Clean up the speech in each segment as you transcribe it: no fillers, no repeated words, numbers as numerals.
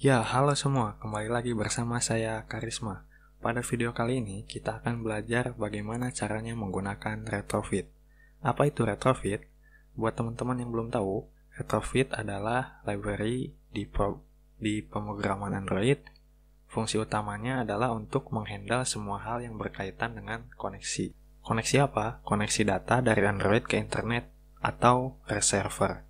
Ya, halo semua. Kembali lagi bersama saya Karisma. Pada video kali ini, kita akan belajar bagaimana caranya menggunakan retrofit. Apa itu retrofit? Buat teman-teman yang belum tahu, retrofit adalah library di pemrograman Android. Fungsi utamanya adalah untuk menghandle semua hal yang berkaitan dengan koneksi. Koneksi apa? Koneksi data dari Android ke internet atau server.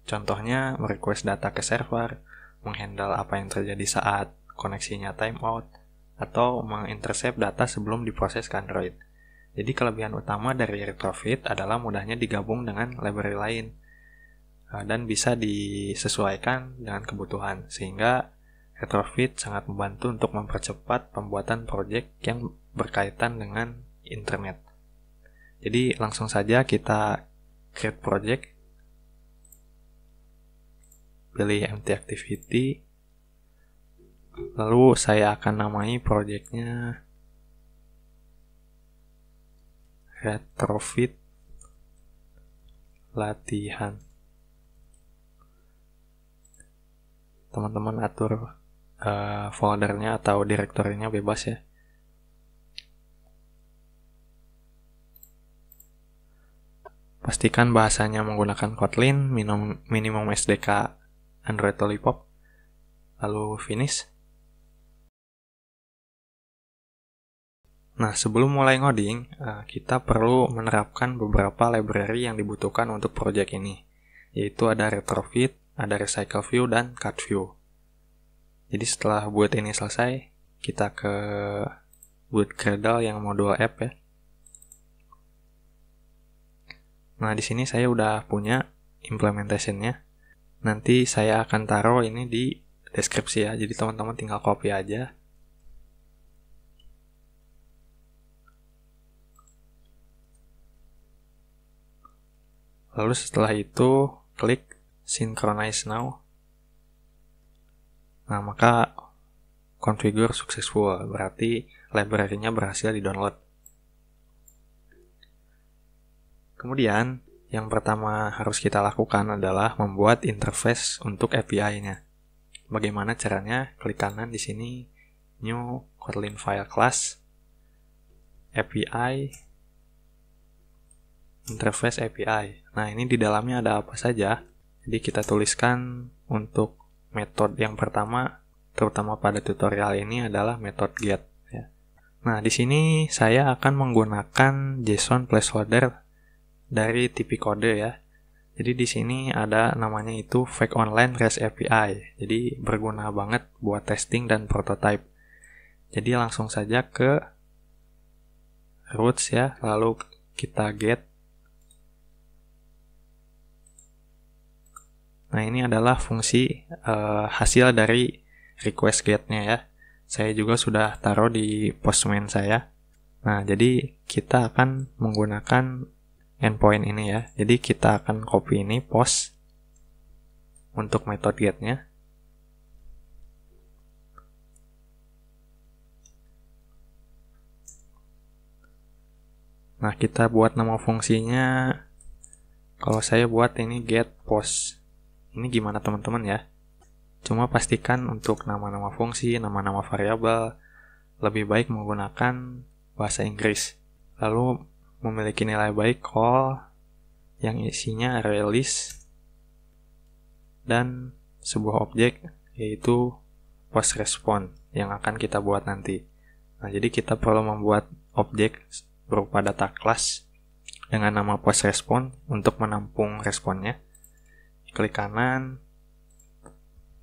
Contohnya, merequest data ke server, menghandle apa yang terjadi saat koneksinya timeout, atau mengintercept data sebelum diproses ke Android. Jadi kelebihan utama dari retrofit adalah mudahnya digabung dengan library lain dan bisa disesuaikan dengan kebutuhan, sehingga retrofit sangat membantu untuk mempercepat pembuatan project yang berkaitan dengan internet. Jadi langsung saja kita create project, pilih empty activity, lalu saya akan namai projectnya retrofit latihan. Teman-teman atur foldernya atau direktorinya bebas ya. Pastikan bahasanya menggunakan Kotlin, minimum SDK Android Lollipop, lalu finish. Nah, sebelum mulai ngoding, kita perlu menerapkan beberapa library yang dibutuhkan untuk project ini, yaitu ada retrofit, ada recycle view, dan cut view. Jadi setelah buat ini selesai, kita ke build Gradle yang modul app ya. Nah, di sini saya udah punya implementation-nya. Nanti saya akan taruh ini di deskripsi ya, jadi teman-teman tinggal copy aja. Lalu setelah itu, klik Synchronize Now. Nah, maka configure successful, berarti library-nya berhasil di-download. Kemudian, yang pertama harus kita lakukan adalah membuat interface untuk API-nya. Bagaimana caranya? Klik kanan di sini, New Kotlin File Class, API, Interface API. Nah, ini di dalamnya ada apa saja? Jadi kita tuliskan untuk metode yang pertama, terutama pada tutorial ini adalah metode get. Ya. Nah, di sini saya akan menggunakan JSON placeholder dari tipe kode ya. Jadi di sini ada namanya itu Fake Online REST API. Jadi berguna banget buat testing dan prototype. Jadi langsung saja ke roots ya, lalu kita get. Nah, ini adalah fungsi hasil dari request get-nya ya. Saya juga sudah taruh di Postman saya. Nah, jadi kita akan menggunakan endpoint ini ya. Jadi kita akan copy ini post untuk metode get-nya. Nah, kita buat nama fungsinya. Kalau saya buat ini get post. Ini gimana teman-teman ya? Cuma pastikan untuk nama-nama fungsi, nama-nama variabel lebih baik menggunakan bahasa Inggris. Lalu memiliki nilai baik call yang isinya array list dan sebuah objek yaitu post response yang akan kita buat nanti. Nah, jadi kita perlu membuat objek berupa data class dengan nama post response untuk menampung responnya. Klik kanan,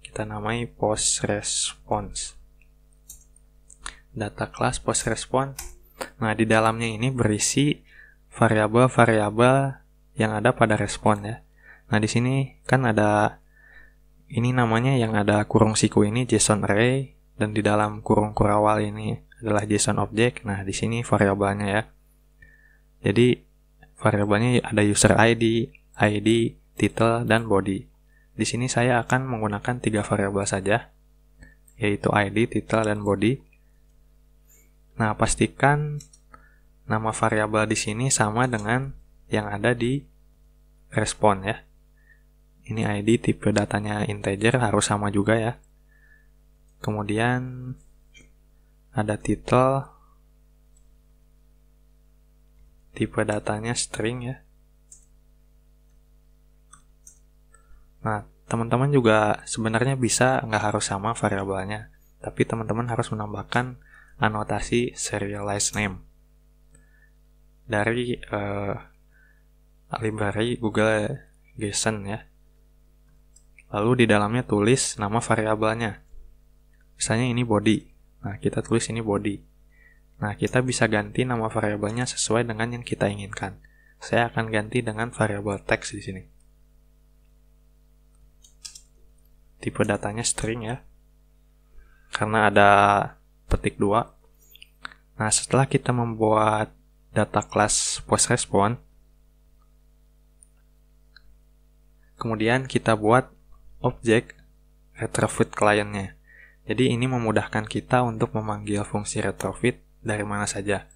kita namai post response. Data class post response. Nah, di dalamnya ini berisi variabel-variabel yang ada pada respon ya. Nah, di sini kan ada ini namanya yang ada kurung siku ini JSON array dan di dalam kurung kurawal ini adalah JSON object. Nah, di sini variabelnya ya. Jadi variabelnya ada user ID, title, dan body. Di sini saya akan menggunakan 3 variabel saja, yaitu ID, title, dan body. Nah, pastikan nama variabel di sini sama dengan yang ada di respon ya. Ini ID, tipe datanya integer harus sama juga ya. Kemudian ada title, tipe datanya string ya. Nah, teman-teman juga sebenarnya bisa nggak harus sama variabelnya, tapi teman-teman harus menambahkan anotasi serialized name dari library Google JSON ya. Lalu di dalamnya tulis nama variabelnya. Misalnya ini body. Nah, kita tulis ini body. Nah, kita bisa ganti nama variabelnya sesuai dengan yang kita inginkan. Saya akan ganti dengan variabel text di sini. Tipe datanya string ya, karena ada petik 2. Nah, setelah kita membuat data class PostResponse, kemudian kita buat objek retrofit client-nya. Jadi ini memudahkan kita untuk memanggil fungsi retrofit dari mana saja.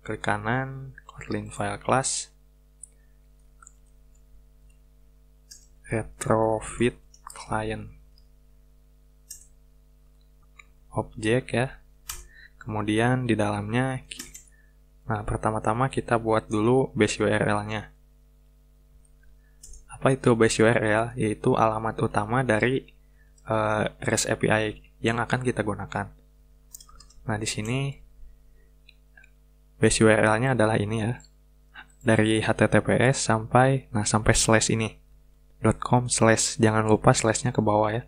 Klik kanan, Kotlin file class, retrofit client objek ya. Kemudian di dalamnya, nah pertama-tama kita buat dulu base URL-nya. Apa itu base URL? Yaitu alamat utama dari REST API yang akan kita gunakan. Nah di sini base URL-nya adalah ini ya, dari HTTPS sampai slash ini .com/, jangan lupa slash-nya ke bawah ya.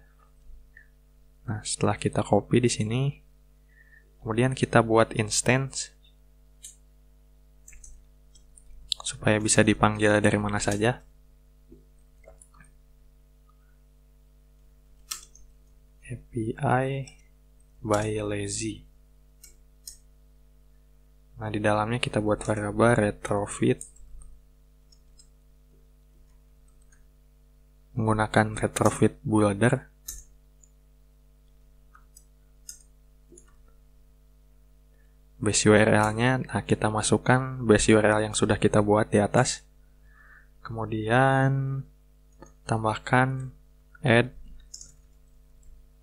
Nah, setelah kita copy di sini, kemudian kita buat instance supaya bisa dipanggil dari mana saja. API by lazy. Nah, di dalamnya kita buat variabel retrofit menggunakan retrofit builder. Base URL-nya, nah kita masukkan base URL yang sudah kita buat di atas. Kemudian tambahkan add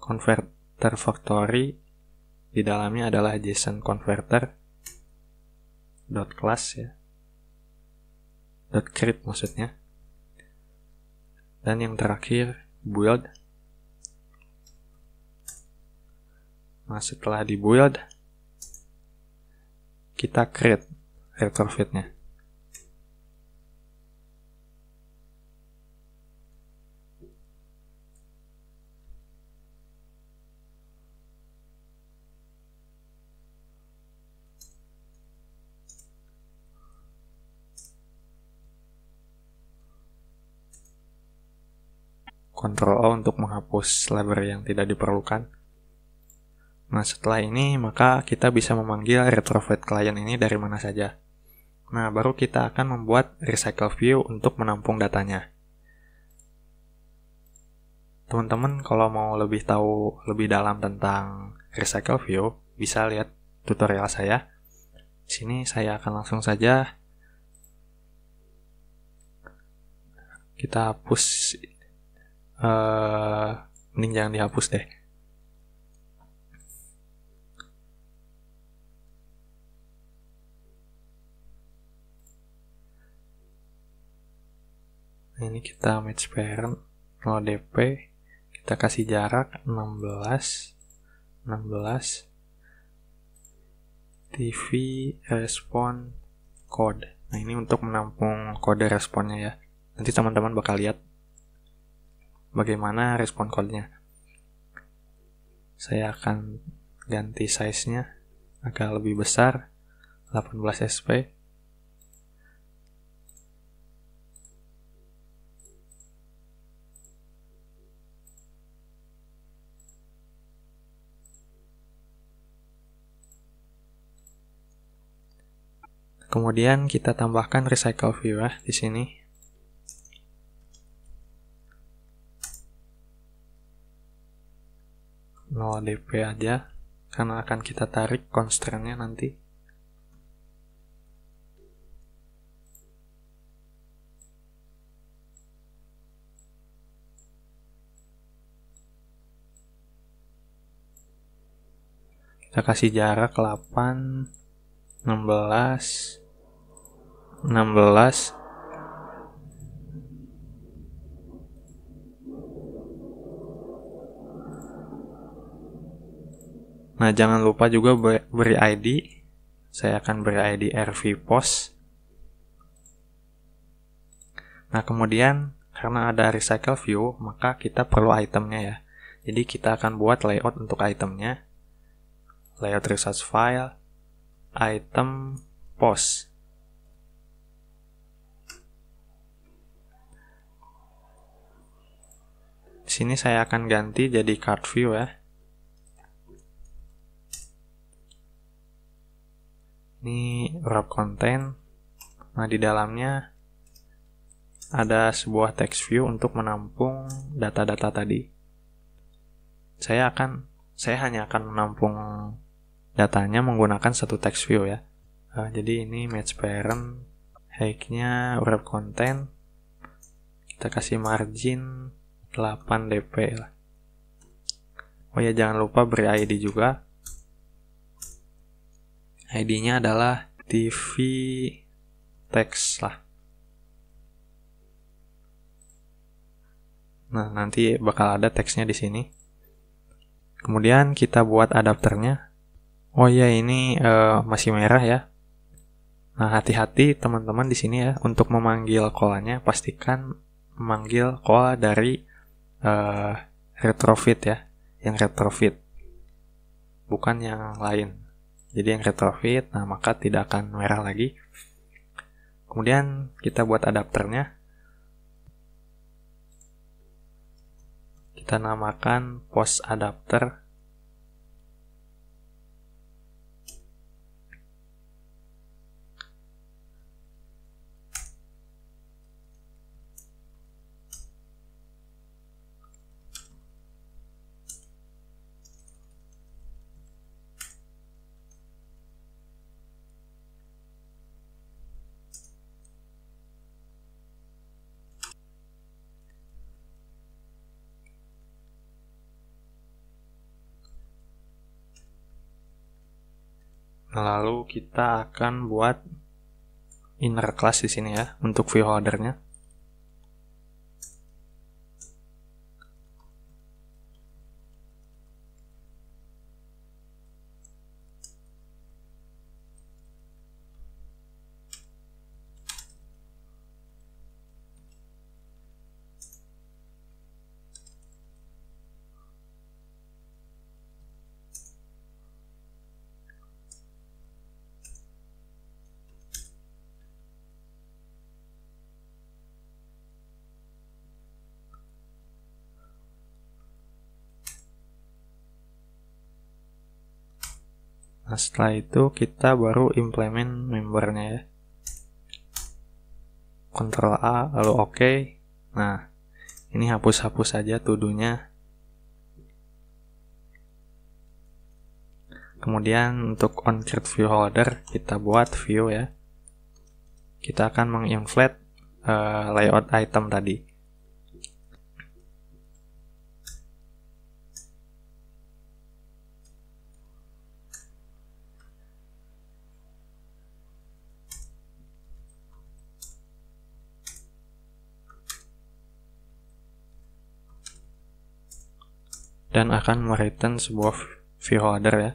converter factory. Di dalamnya adalah JSON converter .class ya. .create maksudnya. Dan yang terakhir build. Nah, setelah di build, kita create retrofitnya. Ctrl O untuk menghapus library yang tidak diperlukan. Nah, setelah ini maka kita bisa memanggil retrofit client ini dari mana saja. Nah, baru kita akan membuat recycle view untuk menampung datanya. Teman-teman kalau mau lebih tahu lebih dalam tentang recycle view, bisa lihat tutorial saya. Di sini saya akan langsung saja kita hapus. Mending jangan dihapus deh. Nah, ini kita match parent 0dp, kita kasih jarak 16 TV respon code. Nah, ini untuk menampung kode responnya ya. Nanti teman-teman bakal lihat bagaimana respon code-nya. Saya akan ganti size-nya agak lebih besar, 18 SP. Kemudian kita tambahkan recycle view ya di sini. DP aja karena akan kita tarik constraint-nya nanti. Kita kasih jarak 8, 16, 16. Nah, jangan lupa juga beri ID. Saya akan beri ID RV Post. Nah, kemudian karena ada recycle view, maka kita perlu itemnya ya. Jadi kita akan buat layout untuk itemnya. Layout resource file, item, post. Di sini saya akan ganti jadi card view ya. Ini wrap content. Nah, di dalamnya ada sebuah text view untuk menampung data-data tadi. Saya hanya akan menampung datanya menggunakan satu text view ya. Jadi ini match parent, height-nya wrap content. Kita kasih margin 8 dp lah. Oh ya, jangan lupa beri ID juga. ID-nya adalah TV text lah. Nah, nanti bakal ada teksnya di sini. Kemudian kita buat adapternya. Oh iya, ini masih merah ya. Nah, hati-hati teman-teman di sini ya, untuk memanggil call-nya pastikan memanggil call dari retrofit ya, yang retrofit, bukan yang lain. Jadi yang retrofit, nah maka tidak akan merah lagi. Kemudian kita buat adapternya. Kita namakan post adapter. Lalu kita akan buat inner class di sini ya untuk view holdernya. Nah, setelah itu kita baru implement membernya ya. Ctrl A lalu OK. Nah, ini hapus-hapus saja to-do-nya. Kemudian untuk on-create view holder kita buat view ya. Kita akan menginflate layout item tadi. Dan akan mereturn sebuah view holder ya.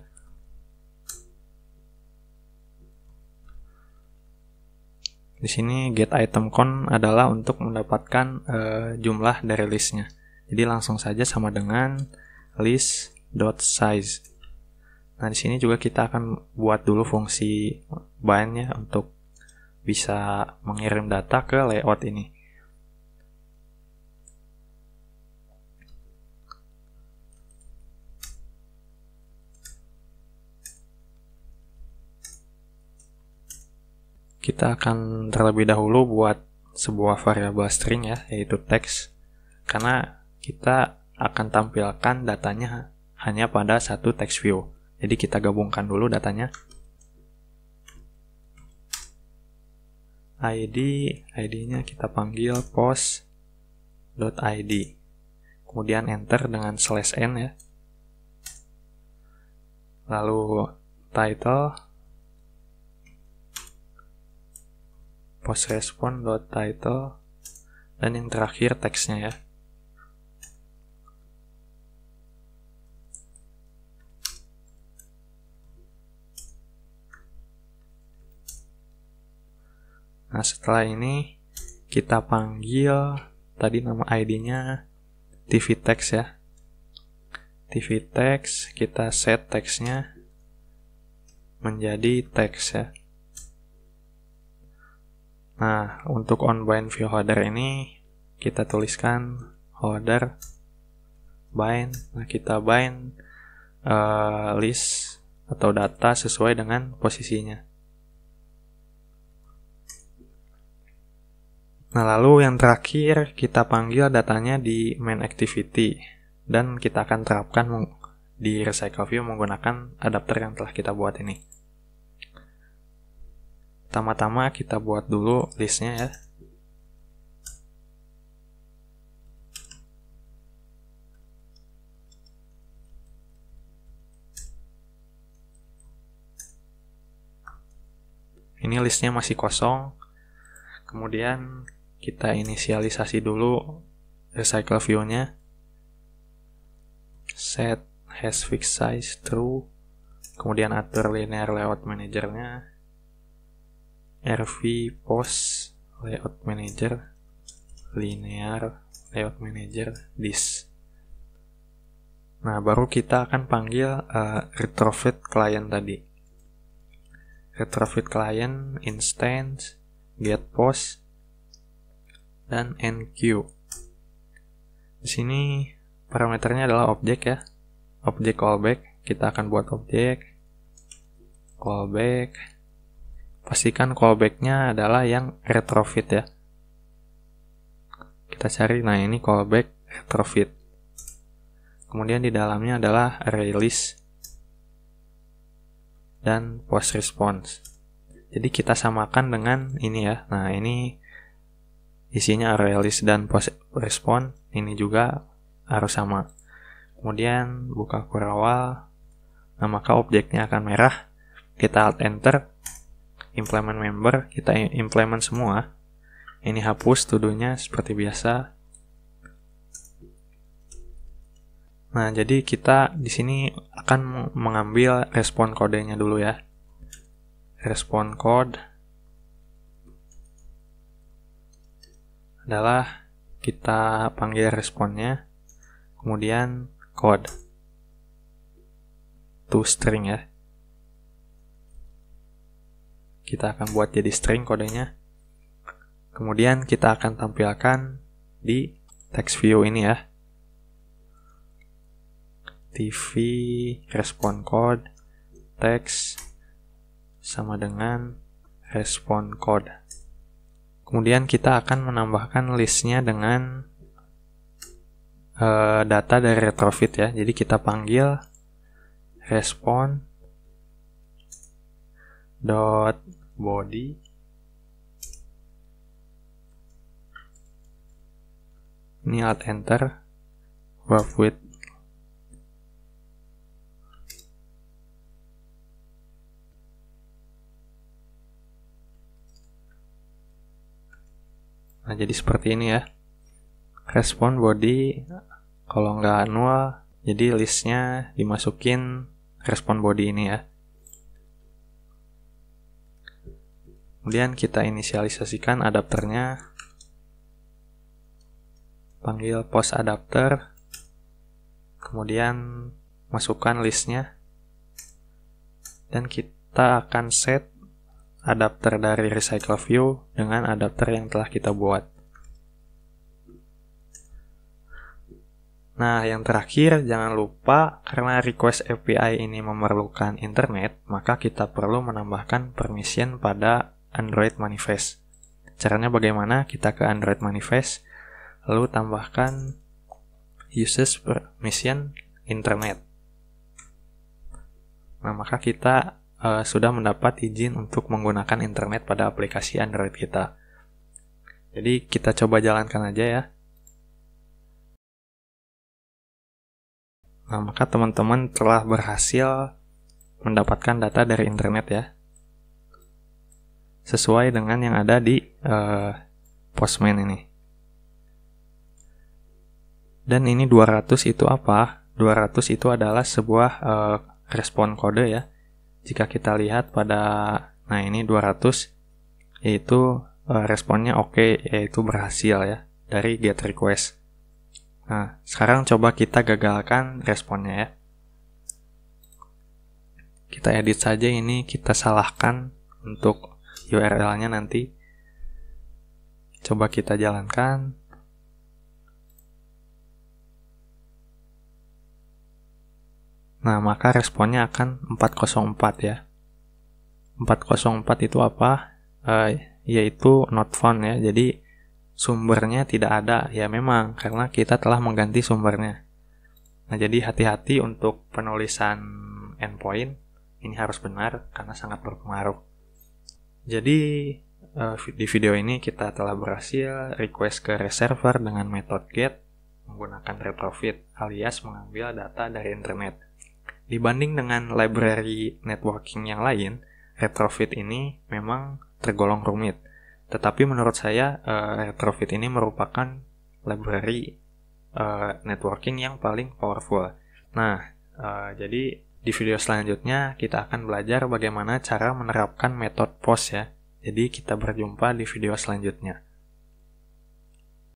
Di sini get item count adalah untuk mendapatkan jumlah dari listnya. Jadi langsung saja sama dengan list.size. Nah, di sini juga kita akan buat dulu fungsi bind ya untuk bisa mengirim data ke layout ini. Kita akan terlebih dahulu buat sebuah variabel string ya, yaitu text. Karena kita akan tampilkan datanya hanya pada satu text view. Jadi kita gabungkan dulu datanya. ID-nya kita panggil post.id. Kemudian enter dengan /n ya. lalu title, post response.title, dan yang terakhir teksnya ya. Nah, setelah ini kita panggil tadi nama ID-nya TV text ya. TV text, kita set teksnya menjadi teks ya. Nah, untuk onBind view holder ini kita tuliskan holder bind. Nah, kita bind list atau data sesuai dengan posisinya. Nah, lalu yang terakhir kita panggil datanya di main activity dan kita akan terapkan di recycle view menggunakan adapter yang telah kita buat ini. Pertama-tama kita buat dulu listnya ya. Ini listnya masih kosong. Kemudian kita inisialisasi dulu recycle view-nya. Set has fixed size true. Kemudian atur linear layout manager-nya. RV post layout manager, linear layout manager this. Nah, baru kita akan panggil retrofit client tadi. Retrofit client instance get post dan enqueue. Di sini parameternya adalah objek ya. Objek callback, kita akan buat objek callback. Pastikan callback-nya adalah yang retrofit ya. Kita cari, nah ini callback retrofit. Kemudian di dalamnya adalah array list dan post response. Jadi kita samakan dengan ini ya. Nah, ini isinya array list dan post response. Ini juga harus sama. Kemudian buka kurawal. Nah, maka objeknya akan merah. Kita alt enter. Implement member, kita implement semua. Ini hapus to-do-nya seperti biasa. Nah, jadi kita di sini akan mengambil respon kodenya dulu ya. Respon code adalah kita panggil responnya, kemudian code to string ya. Kita akan buat jadi string kodenya. Kemudian kita akan tampilkan di text view ini ya. TV respon code text sama dengan respon code. Kemudian kita akan menambahkan listnya dengan data dari retrofit ya. Jadi kita panggil respon dot body ini alt enter wrap with nah jadi seperti ini ya, respon body kalau nggak null jadi listnya dimasukin respon body ini ya. Kemudian kita inisialisasikan adapternya, panggil post adapter, kemudian masukkan listnya, dan kita akan set adapter dari recycle view dengan adapter yang telah kita buat. Nah, yang terakhir jangan lupa karena request API ini memerlukan internet, maka kita perlu menambahkan permission pada Android Manifest. Caranya bagaimana? Kita ke Android Manifest, lalu tambahkan uses permission internet. Nah, maka kita sudah mendapat izin untuk menggunakan internet pada aplikasi Android kita. Jadi kita coba jalankan aja ya. Nah, maka teman-teman telah berhasil mendapatkan data dari internet ya, sesuai dengan yang ada di Postman ini. Dan ini 200 itu apa? 200 itu adalah sebuah respon kode ya. Jika kita lihat pada, nah ini 200, yaitu responnya oke, yaitu berhasil ya, dari get request. Nah, sekarang coba kita gagalkan responnya ya. Kita edit saja ini, kita salahkan untuk URL-nya nanti. Coba kita jalankan. Nah, maka responnya akan 404 ya. 404 itu apa? Yaitu not found ya. Jadi sumbernya tidak ada. Ya memang, karena kita telah mengganti sumbernya. Nah, jadi hati-hati untuk penulisan endpoint. Ini harus benar, karena sangat berpengaruh. Jadi, di video ini kita telah berhasil request ke reserver dengan metode get menggunakan retrofit alias mengambil data dari internet. Dibanding dengan library networking yang lain, retrofit ini memang tergolong rumit. Tetapi menurut saya, retrofit ini merupakan library networking yang paling powerful. Nah, jadi di video selanjutnya kita akan belajar bagaimana cara menerapkan metode POST ya. Jadi kita berjumpa di video selanjutnya.